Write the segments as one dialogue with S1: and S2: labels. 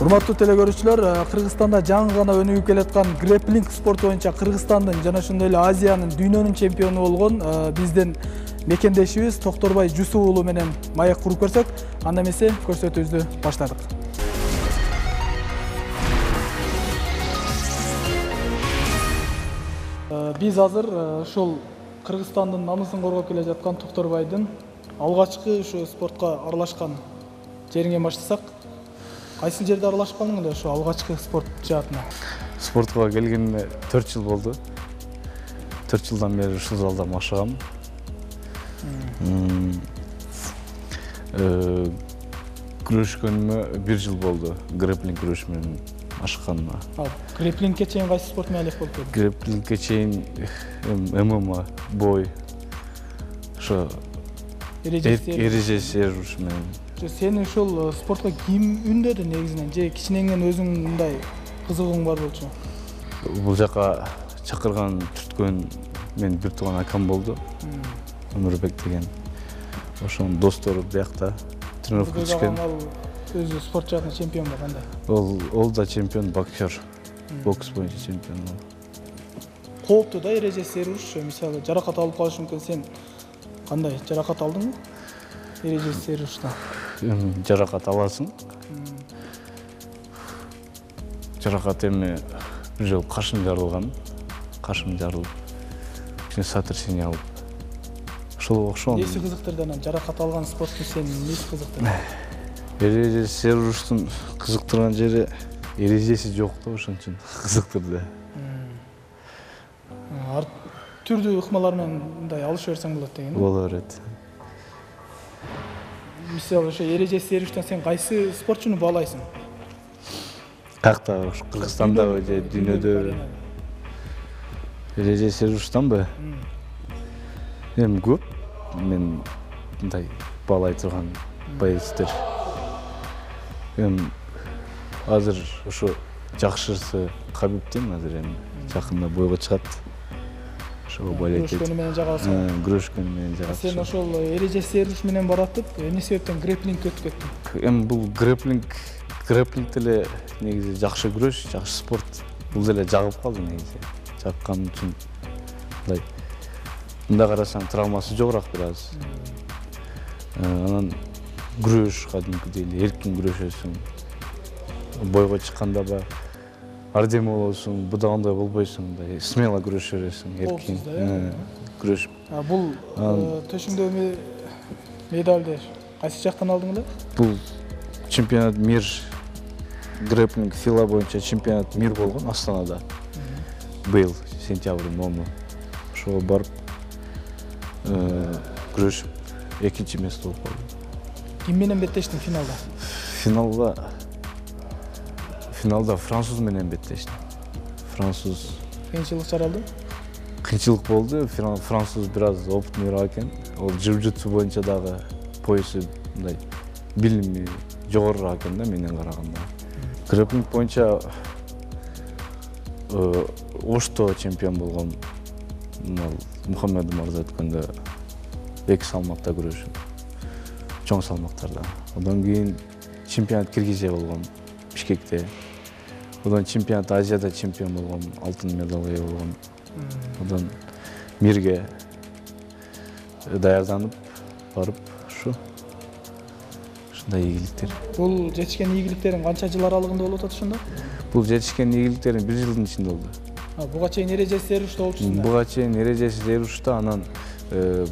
S1: Урматтуу телекөрүүчүлөр, Кыргызстанда жаңы гана өнүгүп келаткан грэпплинг спорту боюнча Кыргызстандын жана ошондой эле Азиянын, дүйнөнүн чемпиону болгон биздин мекендешибиз Токторбай Жусуп уулу менен маек куруп көрсөк, анда эмесе көрсөтүүбүздү баштадык. Биз азыр ушул Кыргызстандын намысын коргоп келе жаткан Токторбайдын алгачкы ушу спортко аралашкан жериңен баштасак, кайсы жерде аралашып калдың эле ошо алгачкы спорт жаатына?
S2: Спортко келгениме 4 жыл болду. 4 жылдан бери ушул залда машыгам. Күрөшкөнүмө 1 жыл болду. Грэпплинг күрөш менен машыкканыма.
S1: Грэпплингке чейин кайсы спорт менен алек болуп келдиң?
S2: Грэпплингке чейин ММА, бой. Ошо эреже серуш менен.
S1: Сени ушул спортко ким үндөдү негизинен? Же кичинеңден өзүң мындай кызыгууң бар болчу?
S2: Бул жака чакырган, түрткөн менин бир тууган акам болду. Өмүрбек деген. Ошонун достору биякта тренировка түшкөн.
S1: Өзү спорт жаатында чемпион ба кандай?
S2: Ол да чемпион, боксер. Бокс боюнча чемпион.
S1: Кооптуу да эреже серуш, мисалы жаракат алып калышы мүмкүн. Сен кандай жаракат алдыңбы? Эреже серушта.
S2: Жаракат аласың. Жаракат эми бир жолу кашым жарылган. Кашым жарылып, кичине сотрясение алып. Ошол окшогон.
S1: Неси кызыктырды анан жаракат алган спортту сени неси кызыктырды?
S2: Эреже серуштун кызыктырган жери эрежеси жок да, ошон үчүн кызыктырды.
S1: Түрдүү ыкмалар менен мындай алыша берсең болот деген.
S2: Боло берет.
S1: Мисалы ошо эреже серуштан сен кайсы спортчуну баалайсың?
S2: Какта, Кыргызстандабы же дүйнөдөбү? Эреже серуштанбы? Эми көп. Мен мындай баалай турган боецтер. Эми азыр ошо жакшысы Кабибтин азыр эми жакында бойго чыгат. Ошого байлайт.
S1: Күрөшкөнү менен жагалсың.
S2: Күрөшкөнү менен жагат.
S1: Сен ошол эреже серуш менен баратып, эмне себептен грэпплингге өтүп кеттиң?
S2: Эми бул грэпплинг деле негизи жакшы күрөш, жакшы спорт. Бул деле жагып калды негизи. Жаккан үчүн мындай. Мында карасаң травмасы жогураак бир аз. Анан күрөш кадимкидей эле эркин күрөшөсүң. Бойго чыкканда ба ардем болосуң, будагандай болбойсуң, мындай смело күрөшө бересиң, эркин. Күрөш.
S1: Бул төшүңдө медалды кайсы жактан алдың эле?
S2: Бул чемпионат мир грэпплинг фила боюнча чемпионат мир болгон Астанада. Быйыл сентябрдын 10-у. Ошого барып күрөшүп, экинчи место болуп калдым.
S1: Ким менен беттештиң финалда?
S2: Финалда француз менен беттештим. Француз.
S1: Кыйынчылык жаралды?
S2: Кыйынчылык болду. Француз бир аз опытныйраак экен. Ол джиу-джитсу боюнча дагы поясу мындай билими жогорураак экен да менен караганда. Грэпплинг боюнча Ошто чемпион болгон Мухаммед мырза өткөндө 2 салмакта күрөшүп. Чоң салмактарда. Одан кийин чемпионат Киргизия болгон Бишкекте. Одан чемпионат Азияда чемпион болгон, алтын медалга ээ болгон. Одан мирге даярданып барып ушундай ийгиликтер.
S1: Бул жетишкен ийгиликтериң канча жыл аралыгында болуп атат ошондо?
S2: Бул жетишкен ийгиликтерим 1 жылдын ичинде болду.
S1: Буга чейин эреже серушта болчусуң да?
S2: Буга чейин эрежеси серушта, анан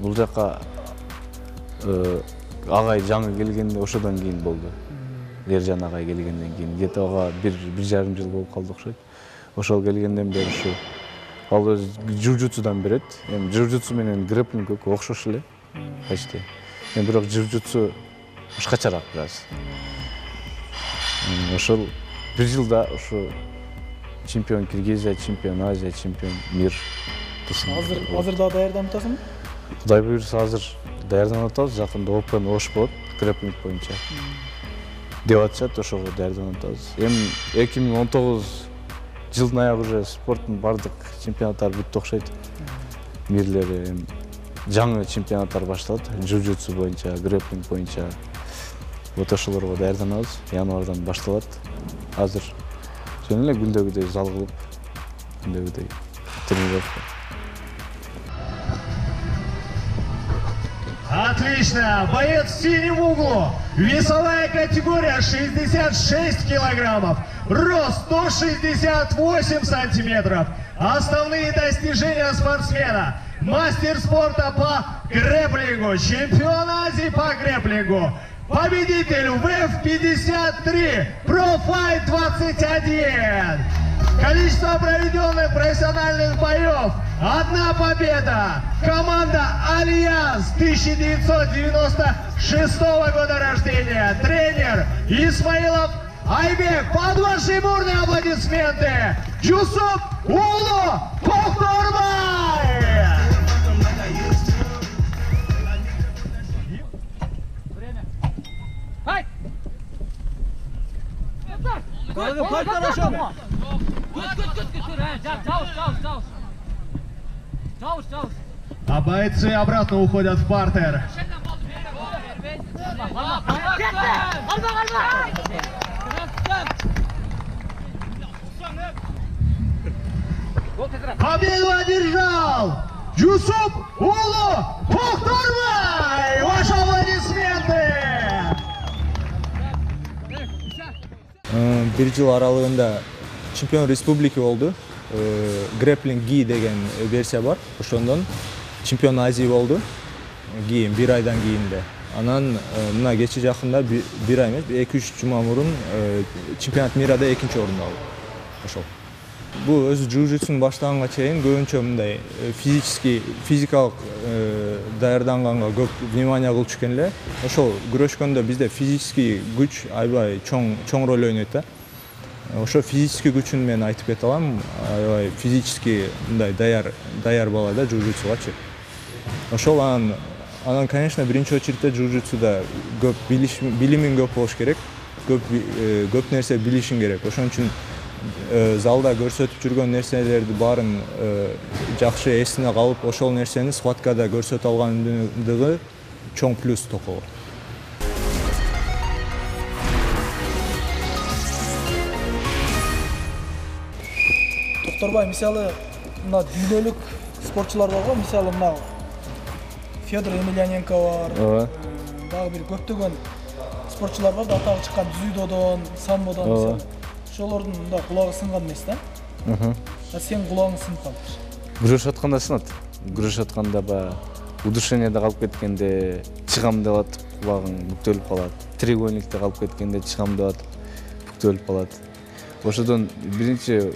S2: бул жака агай жаңы келгенде ошодон кийин болду. Ержан агай келгенден кийин где-то ага 1,5 жыл болуп калды окшойт. Ошол келгенден бери ушу ал өз джиу-джитсудан берет. Эми джиу-джитсу менен грэпплинг окшош эле. Почти. Эми бирок джиу-джитсу башкачараак бир аз. Ошол 1 жылда ушу чемпион Киргизия, чемпион Азия, чемпион мир.
S1: Азыр да даярданып атасыңбы?
S2: Кудай буйрса азыр даярданып атабыз. Жакында Open Osh болот, грэпплинг боюнча. Деп атышат, ошого даярданып атабыз. Эми 2019 жылдын аягы уже спорттун бардык чемпионаттары бүттү окшойт. Мирлери жаңы чемпионаттар башталат. Джиу-джитсу боюнча, грэпплинг боюнча. Вот ошолорго даярданабыз. Январдан башталат. азыр жөн эле күндөгүдөй зал кылып, күндөгүдөй тренировка.
S3: Отлично! Боец в синем углу. Весовая категория 66 килограммов. Рост 168 сантиметров. Основные достижения спортсмена. Мастер спорта по грэпплингу. Чемпион Азии по грэпплингу. Победитель ВЭФ-53. Профайт 21. Количество проведенных профессиональных боев. 1 победа. Команда Альянс 1996 года рождения. Тренер Исмаилов Айбек. Под ваши бурные аплодисменты. Жусуп Улу Токтурбай. А бойцы обратно уходят в партер. Победу одержал Жусуп Улу Токтурбай. Ваши аплодисменты.
S4: Bir жыл аралыгында чемпион республики болду. Грэпплинг ги деген версия бар. Ошондон чемпион Азии болду. Кийин 1 айдан кийин эле. Анан мына кече жакында 1 ай эмес, 2-3 жума мурун чемпионат мирада 2-чи орунду алды. Ошол. Бул өзү джиу-джитсунун баштаганга чейин көбүнчө мындай физикалык даярданганга көп внимание кылчу экен эле. Ошол күрөшкөндө бизде физический күч аябай чоң роль ойнойт да. Ошо физический күчүн мен айтып кете алам. Аябай физически мындай даяр бала да джиу-джитсугачы. Ошол анан конечно биринчи очередте джиу-джитсуда көп билимиң көп болуш керек. Көп нерсе билишиң керек. Ошон үчүн залда көрсөтүп жүргөн нерселерди баарын жакшы эсине калып, ошол нерсени схваткада көрсөтө алгандыгы чоң плюс токого.
S1: Токтурбай, мисалы, мына дүйнөлүк спортчулар бар го, мисалы мына Федор Емельяненко бар. Дагы бир көптөгөн спортчулар бар да, атагы чыккан дзюдодон, самбодон мисалы. Ошолордун мында кулагы сынган эмес да? Сен кулагың сынып калыптыр.
S2: Күрөшүп атканда сынат. Күрөшүп атканда баягы удушениеде калып кеткенде чыгам деп атып кулагың бүктөлүп калат. Треугольникте калып кеткенде чыгам деп атып бүктөлүп калат. Ошодон биринчи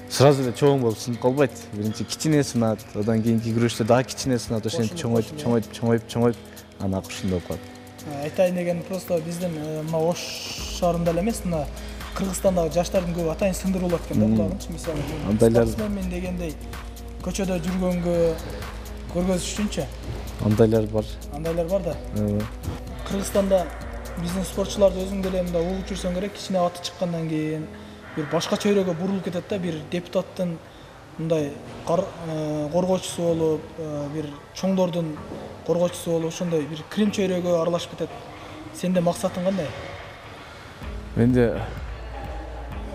S2: сразу эле чоң болуп сынып калбайт. Биринчи кичине сынат, одан кийинки күрөштө дагы кичине сынат, ошентип чоңойтуп анан ушундай болуп калат.
S1: Айтайын деген просто биздин мына Ош шаарында эле эмес, мына Кыргызстандагы жаштардын көбү атайын сындырып алат экен да кулагынчы, мисалы. Спортсмен дегендей көчөдө жүргөнгө көргөзүш үчүнчү.
S2: Андайлар бар.
S1: Андайлар бар да. Кыргызстанда биздин спортчуларды өзүң деле мында угуп жүрсөң керек, кичине аты чыккандан кийин бир башка чөйрөгө бурулуп кетет да, бир депутаттын мындай коргоочусу болуп, бир чоңдордун коргоочусу болуп, ошондой бир крим чөйрөгө аралашып кетет. Сенде максатың кандай?
S2: Менде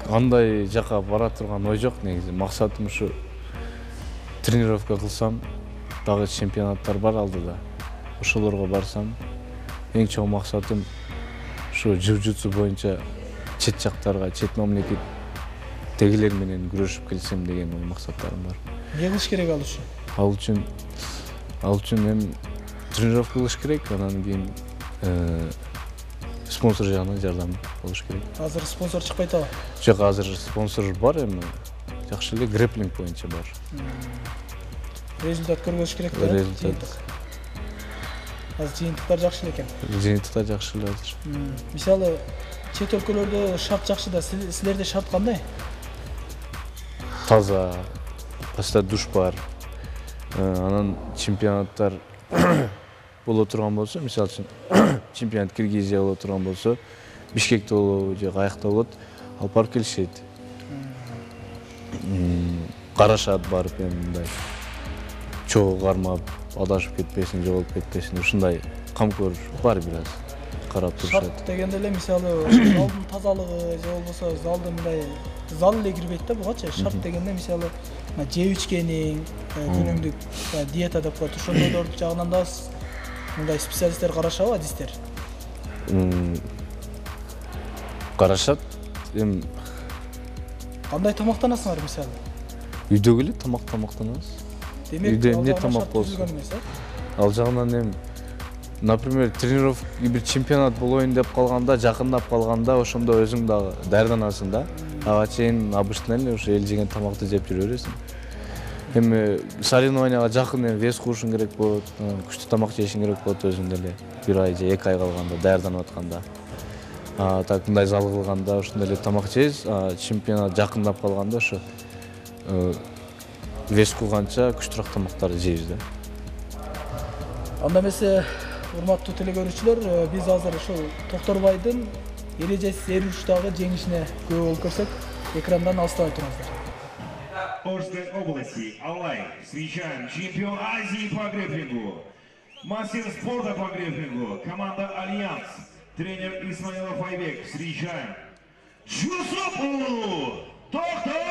S2: андай жака бара турган ой жок негизи. Максатым ушу тренировка кылсам, дагы чемпионаттар бар алдыда. Ошолорго барсам, эң чоң максатым ушу jiu-jitsu боюнча чет жактарга, чет мамлекеттегилер менен күрөшүп келсем деген ой максаттарым бар.
S1: Эмне кылыш керек ал үчүн?
S2: Ал үчүн эми тренировка кылыш керек, анан кийин спонсор жагынан жардам болуш керек.
S1: Азыр спонсор чыкпай атабы?
S2: Жок, азыр спонсор бар эми. Жакшы эле грэпплинг боюнча бар.
S1: Результат көргөзүш керек да?
S2: Результат.
S1: Азыр жыйынтыктар жакшы экен.
S2: Жыйынтыктар жакшы эле азыр.
S1: Мисалы, чет өлкөлөрдө шарт жакшы да, силерде шарт кандай?
S2: Таза, постоянно душ бар. Анан чемпионаттар боло турган болсо, мисалы үчүн чемпионат Киргизия боло турган болсо, Бишкекте болобу же каякта болот, алып барып келишет. Карашат барып эми мындай чогуу кармап, адашып кетпесин, жоголуп кетпесин, ушундай камкор бар бир аз. карап турушат.
S1: Шарт дегенде эле мисалы залдын тазалыгы же болбосо залдын мындай зал эле кирбейт да бугачы. Шарт дегенде мисалы жеп ичкениң, күнүмдүк диета деп коет. Ошондойлор жагынан да мындай специалисттер карашабы, адистер?
S2: Карашат. Эми
S1: Кандай тамактанасыңар мисалы?
S2: үйдөгү эле тамактанабыз.
S1: Демек,
S2: Үйдө
S1: ал
S2: эмне
S1: жагынан
S2: тамак
S1: шарт
S2: болсун?
S1: түзүлгөн эмес,
S2: Ал жагынан эми например, тренировка бир чемпионат болоюн деп калганда, жакындап калганда ошондо өзүң дагы даярданасың да. Ага чейин обычно эле ошо эл жеген тамакты жеп жүрө бересиң. Эми соревнованияга жакын вес курушуң керек болот, күчтүү тамак жешиң керек болот өзүң деле. Бир ай же 2 ай калганда, даярданып атканда. Так мындай зал кылганда ошондой эле тамак жейбиз. Чемпионат жакындап калганда ошо вес кылганча күчтүүрөөк тамактарды жейбиз да.
S1: Анда эмесе, урматтуу телекөрүүчүлөр, биз азыр ушул Токторбайдын эрежесиз эр уруштагы жеңишине күбө болуп көрсөк, экрандан алыстабай туруңуздар.
S5: Орской области Алай встречаем чемпион Азии по грэпплингу, мастер спорта по грэпплингу, команда Альянс, тренер Исмаилов Айбек. Встречаем Жусупулу Токторбай!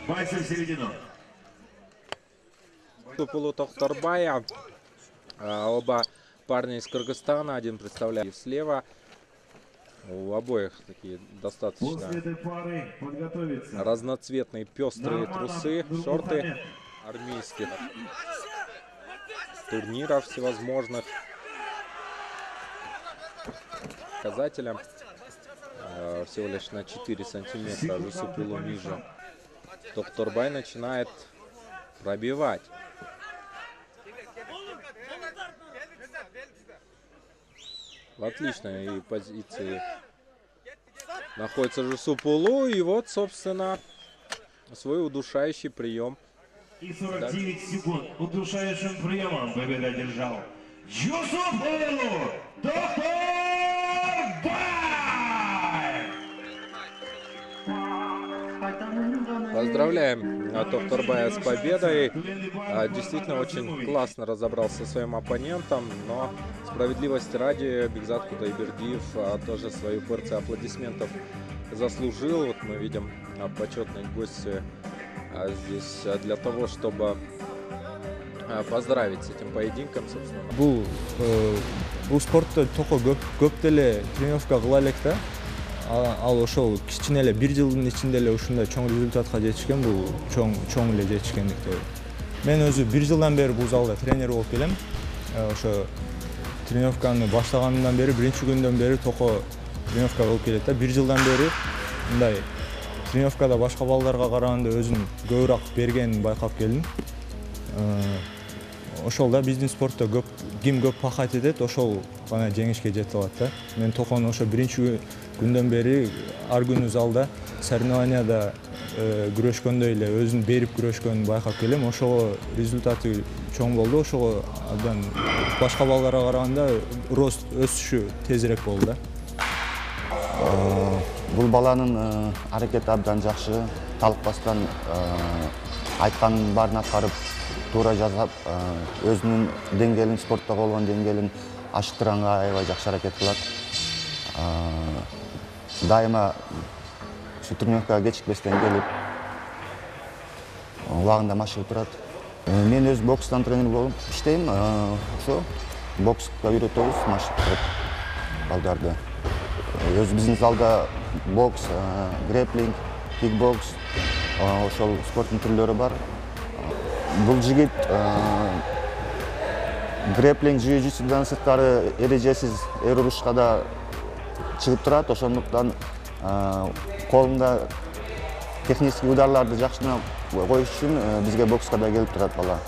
S5: Бойцы в середину.
S6: Жусупулу Токторбая. Оба парня из Кыргызстана, один представляет слева. У обоих такие достаточно разноцветные пестрые трусы, шорты армейских турниров всевозможных. Показателя всего лишь на 4 сантиметра Жусупулу ниже. Токторбай начинает пробивать. В отличной позиции находится Жусупулу, и вот, собственно, свой удушающий прием.
S5: И 49 секунд удушающим приемом победа одержал Жусупулу Токторбай!
S6: Поздравляем Токторбая с победой. Действительно очень классно разобрался со своим оппонентом, но справедливости ради Бекзат Кудайбердиев тоже свою порцию аплодисментов заслужил. Вот мы видим почетные гости здесь для того, чтобы поздравить с этим поединком, собственно.
S4: Бул спортто тoko көп деле тренировка кыла элек да. Ал ошол кичине эле 1 жылдын ичинде эле ушундай чоң результатка жетишкен, бул чоң эле жетишкендик. Мен өзү 1 жылдан бери бул залда тренер болуп келем. Ошо тренировканы баштаганымдан бери, биринчи күндөн бери тoko тренировка кылып келет да. 1 жылдан бери мындай тренировкада башка балдарга караганда өзүм көбүрөөк бергенин байкап келдим. Ошол да биздин спортто ким көп пахать этет, ошол гана жеңишке жете алат да. Мен токон ошо биринчи күндөн бери ар күнү залда соревнованияда күрөшкөндөй эле өзүн берип күрөшкөнүн байкап келем. Ошого результаты чоң болду. Ошого абдан башка балдарга караганда рост өсүшү тезирээк болду да.
S7: Бул баланын аракети абдан жакшы, талыкпастан айтканын баарын аткарып, туура жасап, өзүнүн деңгээлин, спорттогу болгон деңгээлин ашыктырганга аябай жакшы аракет кылат. Дайыма ушу тренировкага кечикпестен келип, убагында машыгып турат. Мен өз бокстан тренер болуп иштейм. Ошо бокска үйрөтөбүз, машыгып туруп балдарды. Өз биздин залда бокс, грэпплинг, кикбокс, ошол спорттун түрлөрү бар. Бул жигит грэпплинг, jiu-jitsuдан сырткары эрежесиз эр урушка да чыгып турат. Ошондуктан колунда технический ударларды жакшына коюш үчүн бизге бокска да келип турат бала.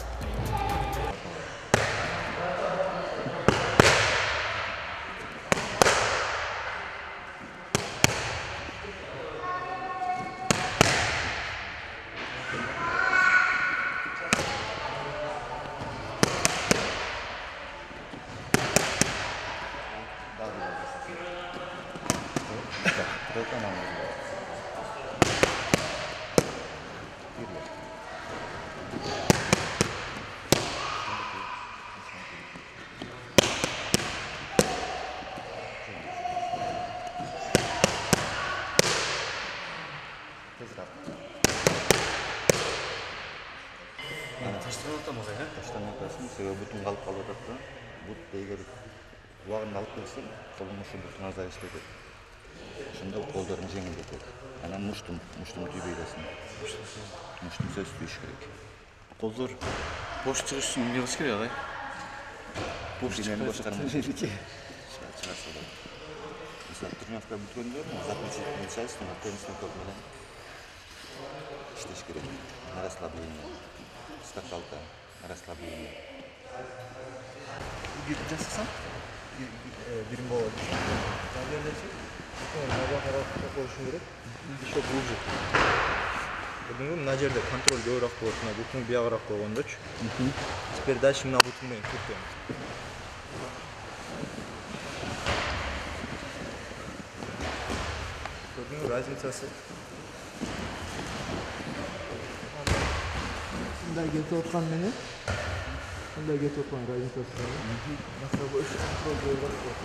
S7: қалып жатады да. Бұтты егер уағын алып келсең, қолың ұшы бұттың азайыштайды. Ошондо колдорун жеңилдетет. Анан муштум түйбөй бересиң. Муштум сөз түйүш керек.
S2: Колдор бош чыгыш үчүн эмне кылыш керек, агай?
S7: Бош денени бошкармай чыгарса болот. Мисалы тренировка бүткөндө заключительный часть теннистин корт менен иштеш керек. На расслабление. Скакалка, расслабление.
S4: Жасасам бирим болот. Жаберлечи. Набат аралыкта коюшун керек. Еще глубже. Бүгүнкү мына жерде контроль көбүрөөк болот. Мына бутун биягыраак койгондочу. Теперь дальше мына бутун менен түртөмүз. Бүгүнкү разницасы. Мындай кетип аткан менен мындай кетип аткан разницасы. Масабы үч контроль көбүрөөк болот.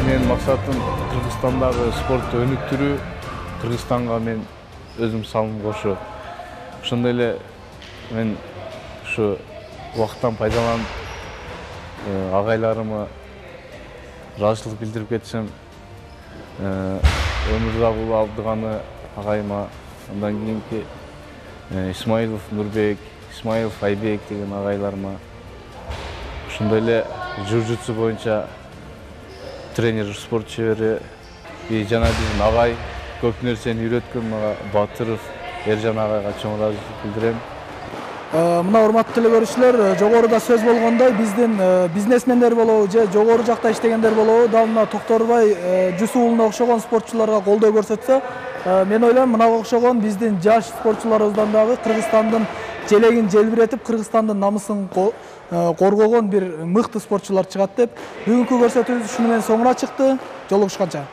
S2: Менин максатым Кыргызстандагы спортты өнүктүрүү, Кыргызстанга мен өзүм салым кошуу. Ошондой эле мен ушу убакыттан пайдаланып агайларыма ыраазычылык билдирип кетсем, Өмүрзак уулу Абдыганы агайыма, андан кийинки Исмаилов Нурбек, Исмаилов Айбек деген агайларыма, ошондой эле жужутсу боюнча тренер, спорт шебери, жана биздин агай көп нерсени үйрөткөн мага Батыров Эржан агайга чоң ыраазычылык билдирем.
S1: Мына урматтуу эле көрүүчүлөр, жогоруда сөз болгондой, биздин бизнесмендер болобу же жогору жакта иштегендер болобу, дал мына Токторбай Жусуп уулуна окшогон спортчуларга колдоо көрсөтсө, мен ойлойм мынага окшогон биздин жаш спортчуларыбыздан дагы Кыргызстандын желегин желбиретип, Кыргызстандын намысын коргогон бир мыкты спортчулар чыгат деп. Бүгүнкү көрсөтүүбүз ушуну менен соңуна чыкты. Жолугушканча.